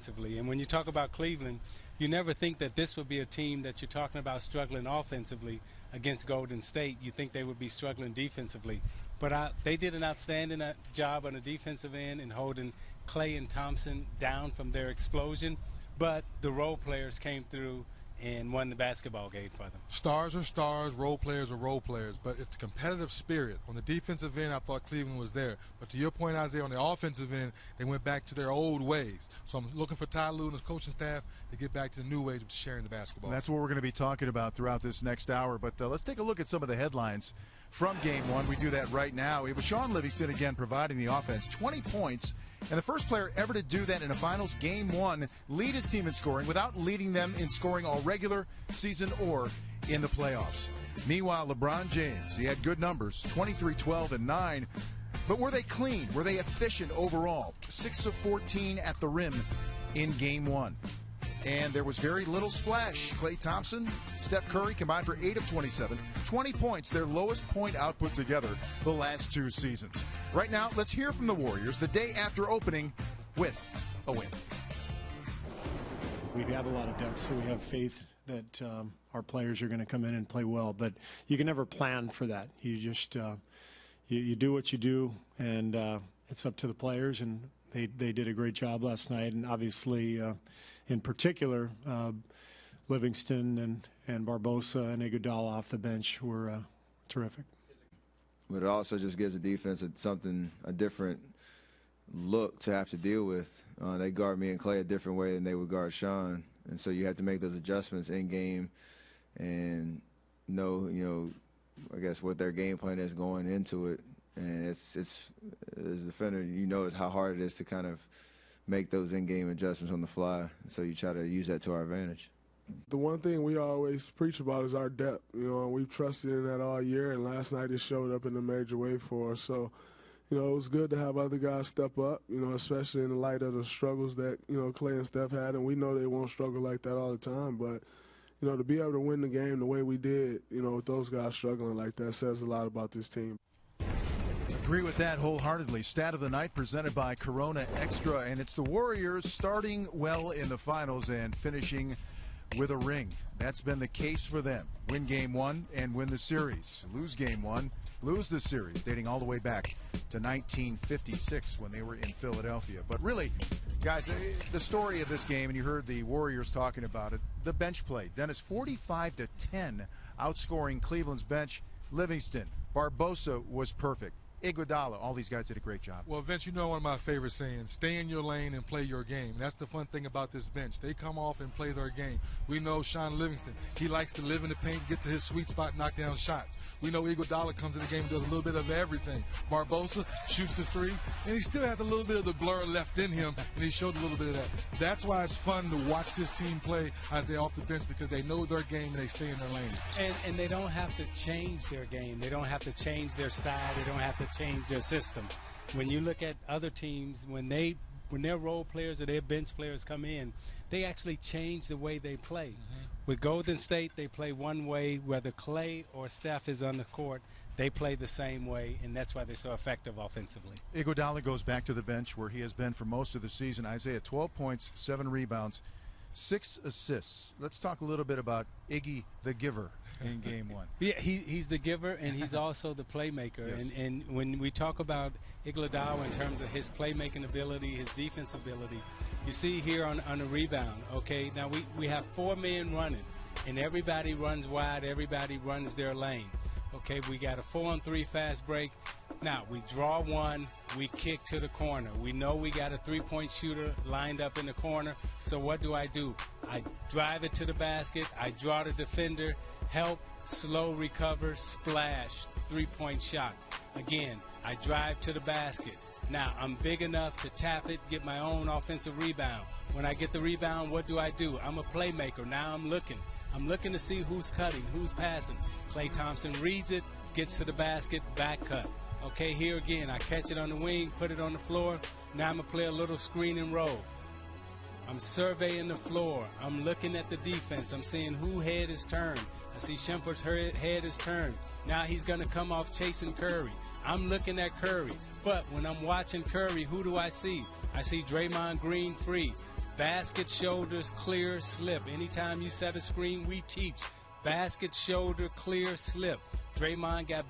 defensively. And when you talk about Cleveland, you never think that this would be a team that you're talking about struggling offensively against Golden State. You think they would be struggling defensively. But they did an outstanding job on the defensive end in holding Clay and Thompson down from their explosion. But the role players came through and won the basketball game for them. Stars are stars, role players are role players, but it's the competitive spirit. On the defensive end, I thought Cleveland was there. But to your point, Isaiah, on the offensive end, they went back to their old ways. So I'm looking for Ty Lue and his coaching staff to get back to the new ways of sharing the basketball. And that's what we're going to be talking about throughout this next hour. But let's take a look at some of the headlines from Game 1. We do that right now. It was Shaun Livingston again providing the offense, 20 points. And the first player ever to do that in a finals Game 1, lead his team in scoring without leading them in scoring all regular season or in the playoffs. Meanwhile, LeBron James, he had good numbers, 23, 12, and 9. But were they clean? Were they efficient overall? 6 of 14 at the rim in Game 1. And there was very little splash. Klay Thompson, Steph Curry combined for 8 of 27, 20 points, their lowest point output together the last 2 seasons. Right now, let's hear from the Warriors the day after opening with a win. We have a lot of depth, so we have faith that our players are going to come in and play well. But you can never plan for that. You just you do what you do, and it's up to the players. And they did a great job last night. And obviously, in particular, Livingston and Barbosa and Iguodala off the bench were terrific. But it also just gives the defense a different look to have to deal with. They guard me and Clay a different way than they would guard Shaun, and so you have to make those adjustments in game and know, I guess what their game plan is going into it. And it's as a defender, is how hard it is to kind of make those in-game adjustments on the fly. So you try to use that to our advantage. The one thing we always preach about is our depth, and we've trusted in that all year, and last night it showed up in a major way for us. So, it was good to have other guys step up, especially in the light of the struggles that, Clay and Steph had, and we know they won't struggle like that all the time, but, to be able to win the game the way we did, with those guys struggling like that says a lot about this team. Agree with that wholeheartedly. Stat of the night presented by Corona Extra, and it's the Warriors starting well in the finals and finishing with a ring. That's been the case for them. Win Game 1 and win the series. Lose Game 1, lose the series, dating all the way back to 1956 when they were in Philadelphia. But really, guys, the story of this game, and you heard the Warriors talking about it, the bench play. Dennis, 45-10, outscoring Cleveland's bench. Livingston, Barbosa was perfect. Iguodala, all these guys did a great job. Well, Vince, one of my favorite sayings, stay in your lane and play your game. And that's the fun thing about this bench. They come off and play their game. We know Shaun Livingston, he likes to live in the paint, get to his sweet spot, knock down shots. We know Iguodala comes in the game and does a little bit of everything. Barbosa shoots the 3, and he still has a little bit of the blur left in him, and he showed a little bit of that. That's why it's fun to watch this team play as they're off the bench, because they know their game and they stay in their lane. And they don't have to change their game. They don't have to change their style. They don't have to change their system. When you look at other teams, when their role players or their bench players come in, they actually change the way they play. With Golden State, they play one way. Whether Clay or Steph is on the court, they play the same way, and that's why they're so effective offensively. Iguodala goes back to the bench where he has been for most of the season. Isaiah, 12 points, 7 rebounds, 6 assists. Let's talk a little bit about Iggy the Giver in Game 1. Yeah, he's the giver, and he's also the playmaker. Yes. And when we talk about Iguodala in terms of his playmaking ability, his defense ability, you see here on the rebound, okay, now we have 4 men running, and everybody runs wide, everybody runs their lane. Okay, we got a 4-on-3 fast break. Now, we draw one, we kick to the corner. We know we got a 3-point shooter lined up in the corner, so what do? I drive it to the basket, I draw the defender, help, slow recover, splash, 3-point shot. Again, I drive to the basket. Now, I'm big enough to tap it, get my own offensive rebound. When I get the rebound, what do? I'm a playmaker. Now I'm looking to see who's cutting, who's passing. Klay Thompson reads it, gets to the basket, back cut. Okay, here again, I catch it on the wing, put it on the floor. Now I'm going to play a little screen and roll. I'm surveying the floor. I'm looking at the defense. I'm seeing who head is turned. I see Shumpert's head is turned. Now he's going to come off chasing Curry. I'm looking at Curry. But when I'm watching Curry, who do I see? I see Draymond Green free. Basket, shoulders, clear, slip. Anytime you set a screen, we teach. Basket, shoulder, clear, slip. Draymond got